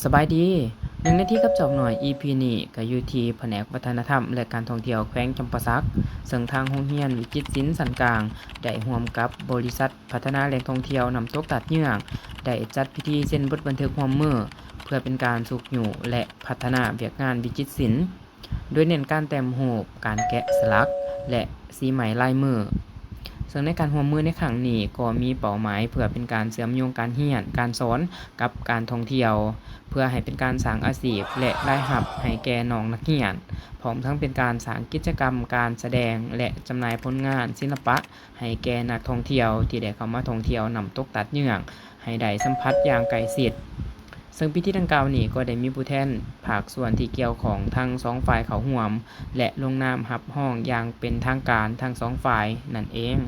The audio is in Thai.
สบายดีหนึ่งในที่กับจอกหน่อย EP นี้ก็อยู่ที่แผนกวัฒนธรรมและการท่องเที่ยวแขวงจำปาสักซึ่งทางโรงเรียนวิจิตรศิลป์สันกลางได้ร่วมกับบริษัทพัฒนาแหล่งท่องเที่ยวน้ำตกตัดเหยื่องได้จัดพิธีเซ็นบทบันทึกร่วมมือเพื่อเป็นการสุขอยู่และพัฒนาเวียกงานวิจิตรศิลป์โดยเน้นการแต่งรูปการแกะสลักและสีไหมลายมือซึ่งในการร่วมมือในครั้งนี้ก็มีเป้าหมายเพื่อเป็นการเชื่อมโยงการเรียนการสอนกับการท่องเที่ยว เพื่อให้เป็นการสร้างอาชีพและรายรับให้แก่น้องนักเรียนพร้อมทั้งเป็นการสร้างกิจกรรมการแสดงและจำหน่ายผลงานศิลปะให้แก่นักท่องเที่ยวที่ได้เข้ามาท่องเที่ยวน้ำตกตัดเหยื่องให้ได้สัมผัสอย่างใกล้ชิดซึ่งพิธีดังกล่าวนี้ก็ได้มีผู้แทนภาคส่วนที่เกี่ยวข้องทั้งสองฝ่ายเข้าร่วมและลงนามรับรองอย่างเป็นทางการทั้งสองฝ่ายนั่นเอง